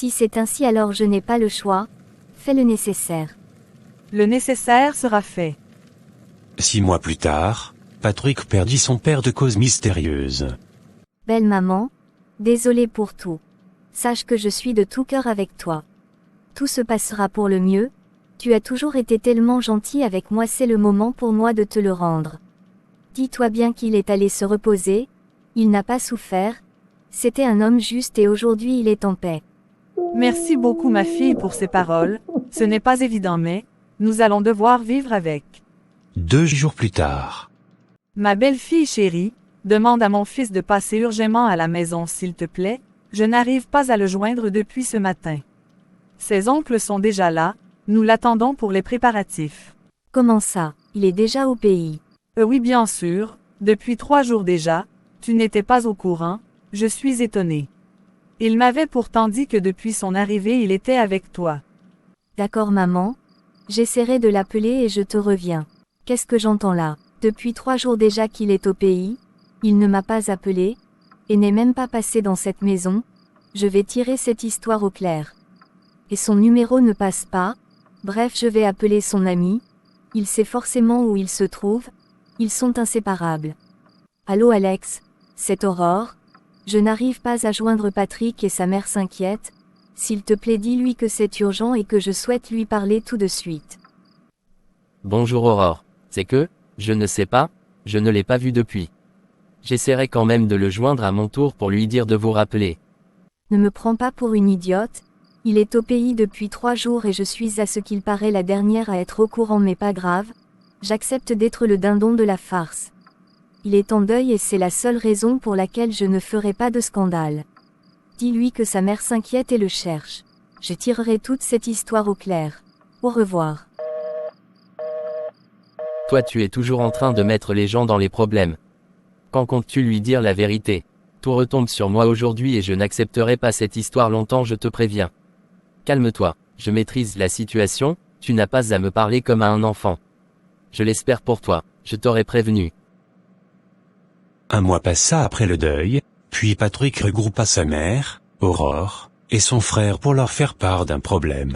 Si c'est ainsi alors je n'ai pas le choix, fais le nécessaire. Le nécessaire sera fait. 6 mois plus tard, Patrick perdit son père de cause mystérieuse. Belle maman, désolée pour tout. Sache que je suis de tout cœur avec toi. Tout se passera pour le mieux, tu as toujours été tellement gentil avec moi, c'est le moment pour moi de te le rendre. Dis-toi bien qu'il est allé se reposer, il n'a pas souffert, c'était un homme juste et aujourd'hui il est en paix. Merci beaucoup ma fille pour ces paroles, ce n'est pas évident mais, nous allons devoir vivre avec. 2 jours plus tard. Ma belle-fille chérie, demande à mon fils de passer urgemment à la maison s'il te plaît, je n'arrive pas à le joindre depuis ce matin. Ses oncles sont déjà là, nous l'attendons pour les préparatifs. Comment ça, il est déjà au pays? Oui bien sûr, depuis 3 jours déjà, tu n'étais pas au courant, je suis étonnée. Il m'avait pourtant dit que depuis son arrivée il était avec toi. D'accord maman, j'essaierai de l'appeler et je te reviens. Qu'est-ce que j'entends là? Depuis 3 jours déjà qu'il est au pays, il ne m'a pas appelé, et n'est même pas passé dans cette maison, je vais tirer cette histoire au clair. Et son numéro ne passe pas, bref je vais appeler son ami, il sait forcément où il se trouve, ils sont inséparables. Allô Alex, c'est Aurore, je n'arrive pas à joindre Patrick et sa mère s'inquiète, s'il te plaît dis-lui que c'est urgent et que je souhaite lui parler tout de suite. Bonjour Aurore, c'est que, je ne sais pas, je ne l'ai pas vu depuis. J'essaierai quand même de le joindre à mon tour pour lui dire de vous rappeler. Ne me prends pas pour une idiote, il est au pays depuis 3 jours et je suis à ce qu'il paraît la dernière à être au courant mais pas grave, j'accepte d'être le dindon de la farce. Il est en deuil et c'est la seule raison pour laquelle je ne ferai pas de scandale. Dis-lui que sa mère s'inquiète et le cherche. Je tirerai toute cette histoire au clair. Au revoir. Toi tu es toujours en train de mettre les gens dans les problèmes. Quand comptes-tu lui dire la vérité? Tout retombe sur moi aujourd'hui et je n'accepterai pas cette histoire longtemps, je te préviens. Calme-toi, je maîtrise la situation, tu n'as pas à me parler comme à un enfant. Je l'espère pour toi, je t'aurais prévenu. 1 mois passa après le deuil, puis Patrick regroupa sa mère, Aurore, et son frère pour leur faire part d'un problème.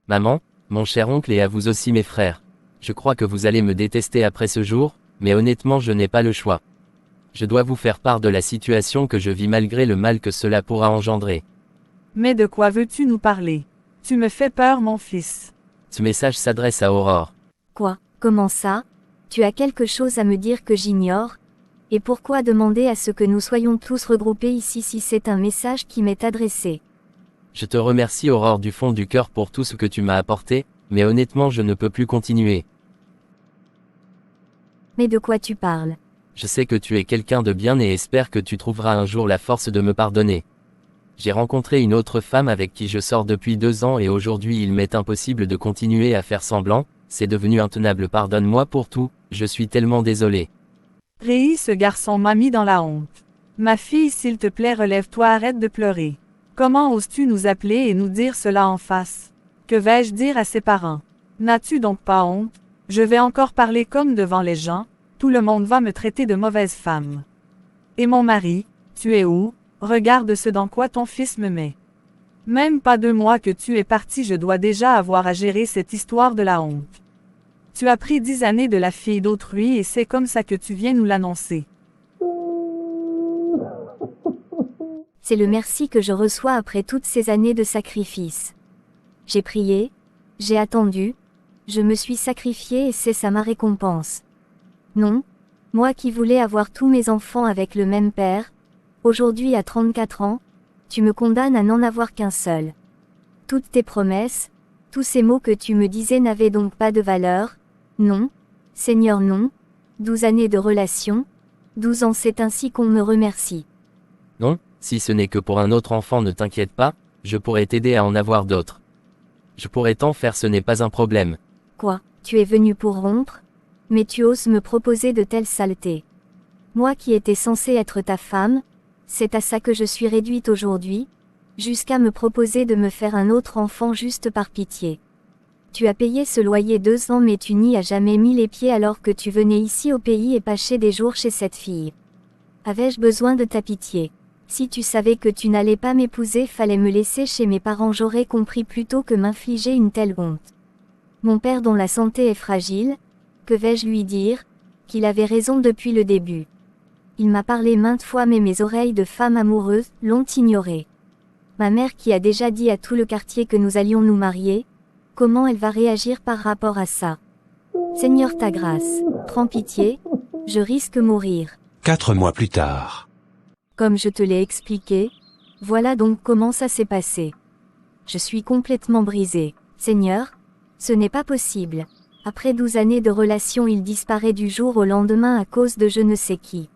Maman, mon cher oncle et à vous aussi mes frères. Je crois que vous allez me détester après ce jour, mais honnêtement je n'ai pas le choix. Je dois vous faire part de la situation que je vis malgré le mal que cela pourra engendrer. Mais de quoi veux-tu nous parler? Tu me fais peur mon fils. Ce message s'adresse à Aurore. Quoi? Comment ça? Tu as quelque chose à me dire que j'ignore? Et pourquoi demander à ce que nous soyons tous regroupés ici si c'est un message qui m'est adressé? Je te remercie Aurore du fond du cœur pour tout ce que tu m'as apporté, mais honnêtement je ne peux plus continuer. Mais de quoi tu parles? Je sais que tu es quelqu'un de bien et espère que tu trouveras un jour la force de me pardonner. J'ai rencontré une autre femme avec qui je sors depuis 2 ans et aujourd'hui il m'est impossible de continuer à faire semblant, c'est devenu intenable, pardonne-moi pour tout, je suis tellement désolé. Réi, ce garçon m'a mis dans la honte. Ma fille s'il te plaît relève-toi, arrête de pleurer. Comment oses-tu nous appeler et nous dire cela en face? Que vais-je dire à ses parents? N'as-tu donc pas honte? Je vais encore parler comme devant les gens, tout le monde va me traiter de mauvaise femme. Et mon mari, tu es où? Regarde ce dans quoi ton fils me met. Même pas 2 mois que tu es parti, je dois déjà avoir à gérer cette histoire de la honte. Tu as pris 10 années de la fille d'autrui et c'est comme ça que tu viens nous l'annoncer. C'est le merci que je reçois après toutes ces années de sacrifice. J'ai prié, j'ai attendu, je me suis sacrifié et c'est ça ma récompense. Non, moi qui voulais avoir tous mes enfants avec le même père, aujourd'hui à 34 ans, tu me condamnes à n'en avoir qu'un seul. Toutes tes promesses, tous ces mots que tu me disais n'avaient donc pas de valeur? Non, Seigneur non, 12 années de relation, 12 ans c'est ainsi qu'on me remercie. Non, si ce n'est que pour un autre enfant ne t'inquiète pas, je pourrais t'aider à en avoir d'autres. Je pourrais t'en faire, ce n'est pas un problème. Quoi, tu es venu pour rompre? Mais tu oses me proposer de telles saletés. Moi qui étais censée être ta femme, c'est à ça que je suis réduite aujourd'hui, jusqu'à me proposer de me faire un autre enfant juste par pitié. Tu as payé ce loyer 2 ans mais tu n'y as jamais mis les pieds alors que tu venais ici au pays et passais des jours chez cette fille. Avais-je besoin de ta pitié? Si tu savais que tu n'allais pas m'épouser, fallait me laisser chez mes parents, j'aurais compris plutôt que m'infliger une telle honte. Mon père dont la santé est fragile, que vais-je lui dire? Qu'il avait raison depuis le début. Il m'a parlé maintes fois mais mes oreilles de femme amoureuse l'ont ignoré. Ma mère qui a déjà dit à tout le quartier que nous allions nous marier, comment elle va réagir par rapport à ça? Seigneur ta grâce, prends pitié, je risque mourir. 4 mois plus tard. Comme je te l'ai expliqué, voilà donc comment ça s'est passé. Je suis complètement brisée. Seigneur, ce n'est pas possible. Après 12 années de relation, il disparaît du jour au lendemain à cause de je ne sais qui.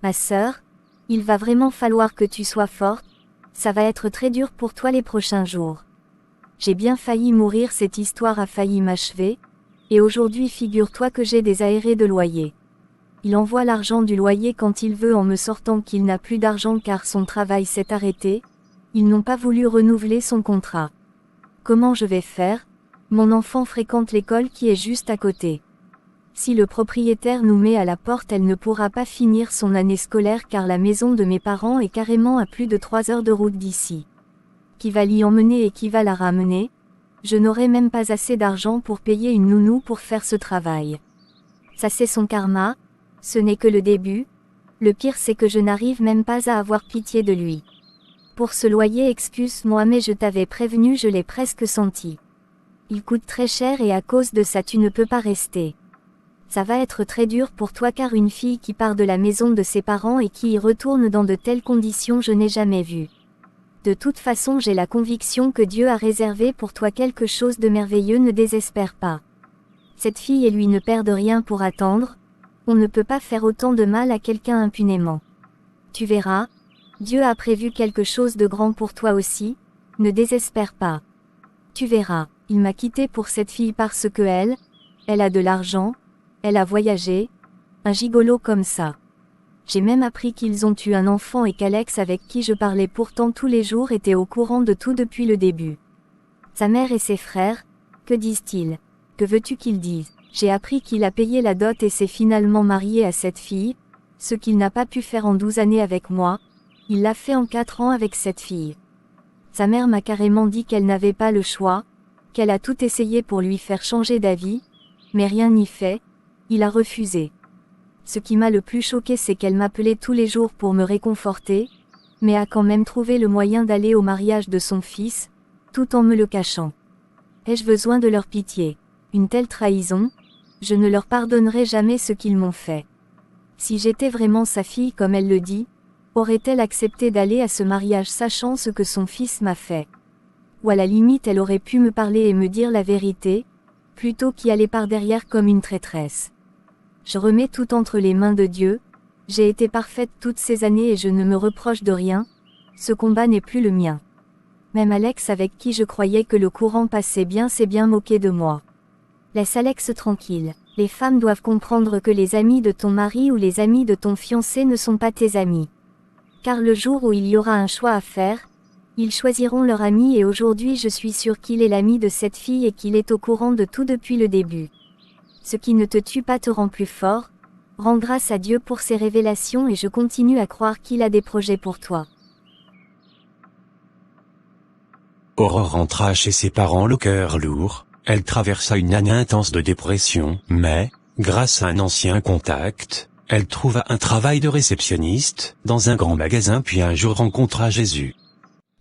Ma sœur, il va vraiment falloir que tu sois forte, ça va être très dur pour toi les prochains jours. J'ai bien failli mourir, cette histoire a failli m'achever, et aujourd'hui figure-toi que j'ai des aérés de loyer. Il envoie l'argent du loyer quand il veut en me sortant qu'il n'a plus d'argent car son travail s'est arrêté, ils n'ont pas voulu renouveler son contrat. Comment je vais faire? Mon enfant fréquente l'école qui est juste à côté. Si le propriétaire nous met à la porte, elle ne pourra pas finir son année scolaire car la maison de mes parents est carrément à plus de 3 heures de route d'ici. Qui va l'y emmener et qui va la ramener? Je n'aurai même pas assez d'argent pour payer une nounou pour faire ce travail. Ça c'est son karma, ce n'est que le début. Le pire c'est que je n'arrive même pas à avoir pitié de lui. Pour ce loyer, excuse-moi mais je t'avais prévenu, je l'ai presque senti. Il coûte très cher et à cause de ça tu ne peux pas rester. Ça va être très dur pour toi car une fille qui part de la maison de ses parents et qui y retourne dans de telles conditions je n'ai jamais vu. De toute façon j'ai la conviction que Dieu a réservé pour toi quelque chose de merveilleux, ne désespère pas. Cette fille et lui ne perdent rien pour attendre, on ne peut pas faire autant de mal à quelqu'un impunément. Tu verras, Dieu a prévu quelque chose de grand pour toi aussi, ne désespère pas. Tu verras, il m'a quitté pour cette fille parce que elle a de l'argent, elle a voyagé, un gigolo comme ça. J'ai même appris qu'ils ont eu un enfant et qu'Alex avec qui je parlais pourtant tous les jours était au courant de tout depuis le début. Sa mère et ses frères, que disent-ils? Que veux-tu qu'ils disent? J'ai appris qu'il a payé la dot et s'est finalement marié à cette fille, ce qu'il n'a pas pu faire en 12 années avec moi, il l'a fait en 4 ans avec cette fille. Sa mère m'a carrément dit qu'elle n'avait pas le choix, qu'elle a tout essayé pour lui faire changer d'avis, mais rien n'y fait. Il a refusé. Ce qui m'a le plus choqué c'est qu'elle m'appelait tous les jours pour me réconforter, mais a quand même trouvé le moyen d'aller au mariage de son fils, tout en me le cachant. Ai-je besoin de leur pitié? Une telle trahison? Je ne leur pardonnerai jamais ce qu'ils m'ont fait. Si j'étais vraiment sa fille comme elle le dit, aurait-elle accepté d'aller à ce mariage sachant ce que son fils m'a fait? Ou à la limite elle aurait pu me parler et me dire la vérité, plutôt qu'y aller par derrière comme une traîtresse. Je remets tout entre les mains de Dieu, j'ai été parfaite toutes ces années et je ne me reproche de rien, ce combat n'est plus le mien. Même Alex avec qui je croyais que le courant passait bien s'est bien moqué de moi. Laisse Alex tranquille, les femmes doivent comprendre que les amis de ton mari ou les amis de ton fiancé ne sont pas tes amis. Car le jour où il y aura un choix à faire, ils choisiront leur ami et aujourd'hui je suis sûre qu'il est l'ami de cette fille et qu'il est au courant de tout depuis le début. Ce qui ne te tue pas te rend plus fort, rends grâce à Dieu pour ses révélations et je continue à croire qu'il a des projets pour toi. Aurore rentra chez ses parents le cœur lourd, elle traversa une année intense de dépression, mais, grâce à un ancien contact, elle trouva un travail de réceptionniste, dans un grand magasin puis un jour rencontra Jésus.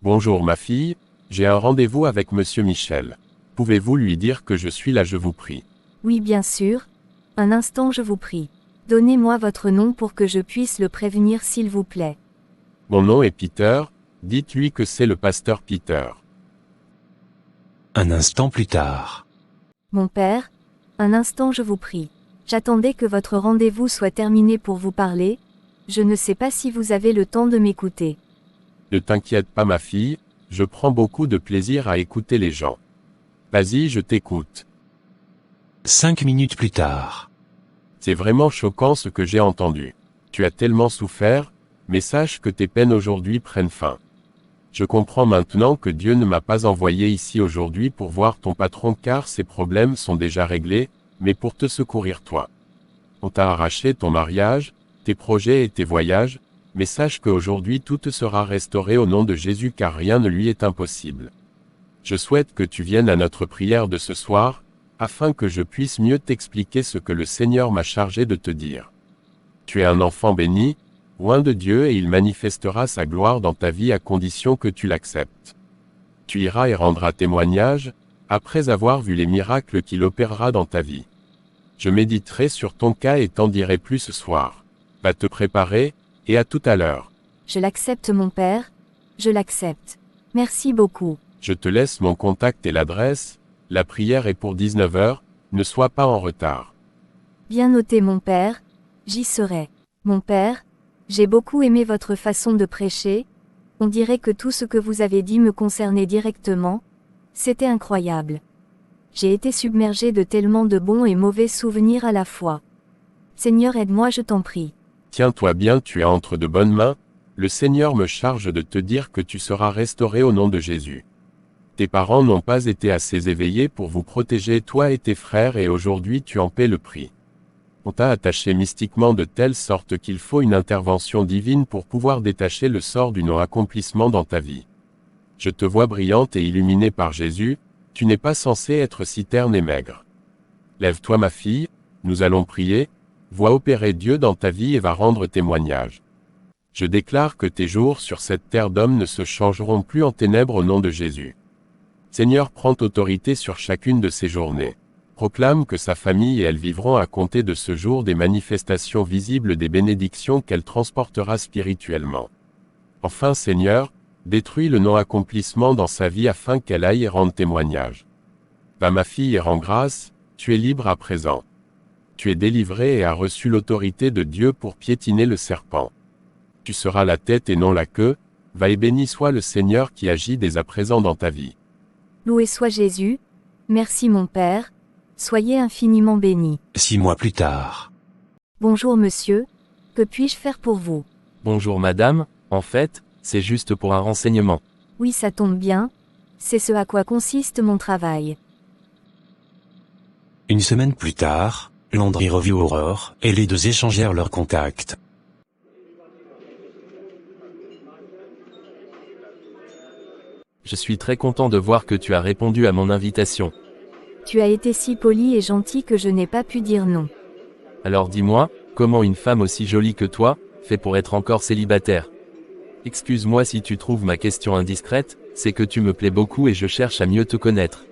Bonjour ma fille, j'ai un rendez-vous avec monsieur Michel. Pouvez-vous lui dire que je suis là, je vous prie? Oui bien sûr, un instant je vous prie. Donnez-moi votre nom pour que je puisse le prévenir s'il vous plaît. Mon nom est Peter, dites-lui que c'est le pasteur Peter. Un instant plus tard. Mon père, un instant je vous prie. J'attendais que votre rendez-vous soit terminé pour vous parler, je ne sais pas si vous avez le temps de m'écouter. Ne t'inquiète pas ma fille, je prends beaucoup de plaisir à écouter les gens. Vas-y, je t'écoute. 5 minutes plus tard. C'est vraiment choquant ce que j'ai entendu. Tu as tellement souffert, mais sache que tes peines aujourd'hui prennent fin. Je comprends maintenant que Dieu ne m'a pas envoyé ici aujourd'hui pour voir ton patron car ses problèmes sont déjà réglés, mais pour te secourir toi. On t'a arraché ton mariage, tes projets et tes voyages, mais sache qu'aujourd'hui tout te sera restauré au nom de Jésus car rien ne lui est impossible. Je souhaite que tu viennes à notre prière de ce soir, afin que je puisse mieux t'expliquer ce que le Seigneur m'a chargé de te dire. Tu es un enfant béni, loin de Dieu et il manifestera sa gloire dans ta vie à condition que tu l'acceptes. Tu iras et rendras témoignage, après avoir vu les miracles qu'il opérera dans ta vie. Je méditerai sur ton cas et t'en dirai plus ce soir. Va te préparer, et à tout à l'heure. Je l'accepte mon père, je l'accepte. Merci beaucoup. Je te laisse mon contact et l'adresse, la prière est pour 19 h, ne sois pas en retard. Bien noté mon père, j'y serai. Mon père, j'ai beaucoup aimé votre façon de prêcher, on dirait que tout ce que vous avez dit me concernait directement, c'était incroyable. J'ai été submergé de tellement de bons et mauvais souvenirs à la fois. Seigneur aide-moi je t'en prie. Tiens-toi bien, tu es entre de bonnes mains, le Seigneur me charge de te dire que tu seras restauré au nom de Jésus. Tes parents n'ont pas été assez éveillés pour vous protéger toi et tes frères et aujourd'hui tu en paies le prix. On t'a attaché mystiquement de telle sorte qu'il faut une intervention divine pour pouvoir détacher le sort du non-accomplissement dans ta vie. Je te vois brillante et illuminée par Jésus, tu n'es pas censée être si terne et maigre. Lève-toi ma fille, nous allons prier, vois opérer Dieu dans ta vie et va rendre témoignage. Je déclare que tes jours sur cette terre d'hommes ne se changeront plus en ténèbres au nom de Jésus. Seigneur, prends autorité sur chacune de ces journées. Proclame que sa famille et elle vivront à compter de ce jour des manifestations visibles des bénédictions qu'elle transportera spirituellement. Enfin Seigneur, détruis le non-accomplissement dans sa vie afin qu'elle aille et rende témoignage. Va ma fille et rends grâce, tu es libre à présent. Tu es délivré et as reçu l'autorité de Dieu pour piétiner le serpent. Tu seras la tête et non la queue, va et béni soit le Seigneur qui agit dès à présent dans ta vie. Loué soit Jésus, merci mon Père, soyez infiniment bénis. 6 mois plus tard. Bonjour monsieur, que puis-je faire pour vous? Bonjour madame, en fait, c'est juste pour un renseignement. Oui ça tombe bien, c'est ce à quoi consiste mon travail. Une semaine plus tard, Landry revit Aurore, et les deux échangèrent leurs contacts. Je suis très content de voir que tu as répondu à mon invitation. Tu as été si poli et gentil que je n'ai pas pu dire non. Alors dis-moi, comment une femme aussi jolie que toi, fait pour être encore célibataire? Excuse-moi si tu trouves ma question indiscrète, c'est que tu me plais beaucoup et je cherche à mieux te connaître.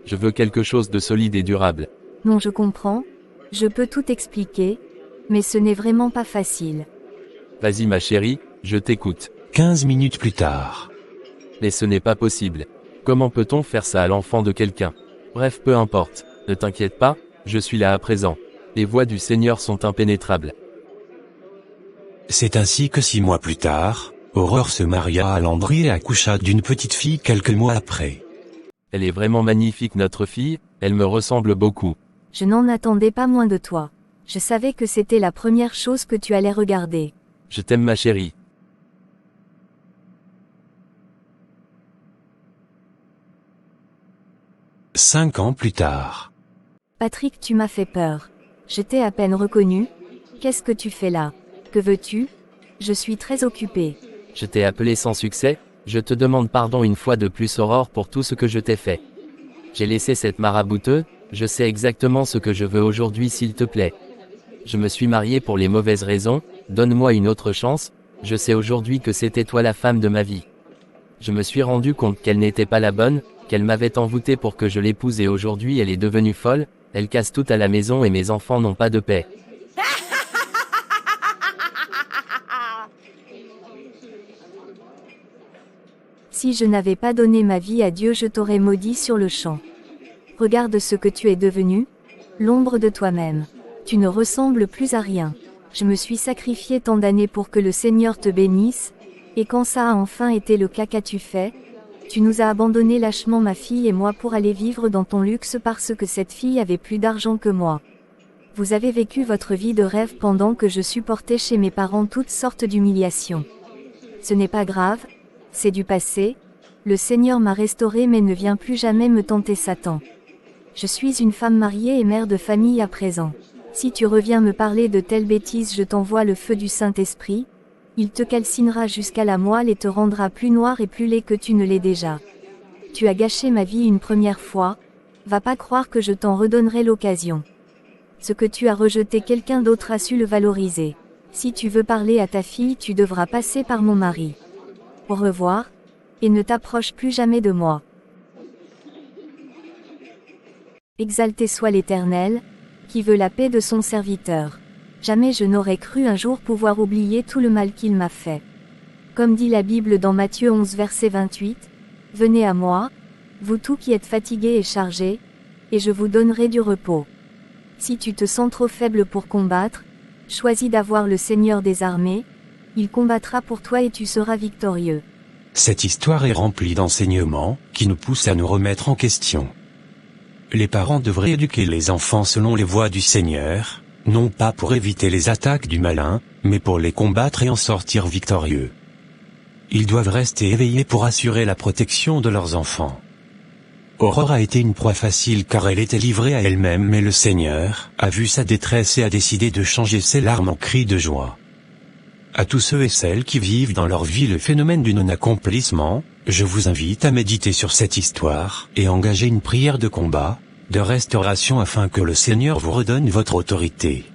Je veux quelque chose de solide et durable. Non je comprends, je peux tout expliquer, mais ce n'est vraiment pas facile. Vas-y ma chérie, je t'écoute. 15 minutes plus tard. Mais ce n'est pas possible. Comment peut-on faire ça à l'enfant de quelqu'un? Bref, peu importe. Ne t'inquiète pas, je suis là à présent. Les voies du Seigneur sont impénétrables. C'est ainsi que 6 mois plus tard, Aurore se maria à Landry et accoucha d'une petite fille quelques mois après. Elle est vraiment magnifique notre fille, elle me ressemble beaucoup. Je n'en attendais pas moins de toi. Je savais que c'était la première chose que tu allais regarder. Je t'aime ma chérie. Cinq ans plus tard. Patrick, tu m'as fait peur. Je t'ai à peine reconnu. Qu'est-ce que tu fais là? Que veux-tu? Je suis très occupée. Je t'ai appelé sans succès, je te demande pardon une fois de plus Aurore pour tout ce que je t'ai fait. J'ai laissé cette marabouteuse, je sais exactement ce que je veux aujourd'hui s'il te plaît. Je me suis marié pour les mauvaises raisons, donne-moi une autre chance, je sais aujourd'hui que c'était toi la femme de ma vie. Je me suis rendu compte qu'elle n'était pas la bonne, qu'elle m'avait envoûté pour que je l'épouse et aujourd'hui elle est devenue folle, elle casse tout à la maison et mes enfants n'ont pas de paix. Si je n'avais pas donné ma vie à Dieu, je t'aurais maudit sur le champ. Regarde ce que tu es devenu, l'ombre de toi-même. Tu ne ressembles plus à rien. Je me suis sacrifié tant d'années pour que le Seigneur te bénisse, et quand ça a enfin été le cas, qu'as-tu fait? Tu nous as abandonné lâchement ma fille et moi pour aller vivre dans ton luxe parce que cette fille avait plus d'argent que moi. Vous avez vécu votre vie de rêve pendant que je supportais chez mes parents toutes sortes d'humiliations. Ce n'est pas grave, c'est du passé, le Seigneur m'a restauré mais ne vient plus jamais me tenter Satan. Je suis une femme mariée et mère de famille à présent. Si tu reviens me parler de telles bêtises, je t'envoie le feu du Saint-Esprit. Il te calcinera jusqu'à la moelle et te rendra plus noir et plus laid que tu ne l'es déjà. Tu as gâché ma vie une première fois, va pas croire que je t'en redonnerai l'occasion. Ce que tu as rejeté, quelqu'un d'autre a su le valoriser. Si tu veux parler à ta fille, tu devras passer par mon mari. Au revoir, et ne t'approche plus jamais de moi. Exalté soit l'Éternel, qui veut la paix de son serviteur. Jamais je n'aurais cru un jour pouvoir oublier tout le mal qu'il m'a fait. Comme dit la Bible dans Matthieu 11 verset 28, « Venez à moi, vous tous qui êtes fatigués et chargés, et je vous donnerai du repos. » Si tu te sens trop faible pour combattre, choisis d'avoir le Seigneur des armées, il combattra pour toi et tu seras victorieux. Cette histoire est remplie d'enseignements, qui nous poussent à nous remettre en question. Les parents devraient éduquer les enfants selon les voies du Seigneur, non pas pour éviter les attaques du malin, mais pour les combattre et en sortir victorieux. Ils doivent rester éveillés pour assurer la protection de leurs enfants. Aurore a été une proie facile car elle était livrée à elle-même, mais le Seigneur a vu sa détresse et a décidé de changer ses larmes en cris de joie. À tous ceux et celles qui vivent dans leur vie le phénomène du non-accomplissement, je vous invite à méditer sur cette histoire et engager une prière de combat, de restauration afin que le Seigneur vous redonne votre autorité.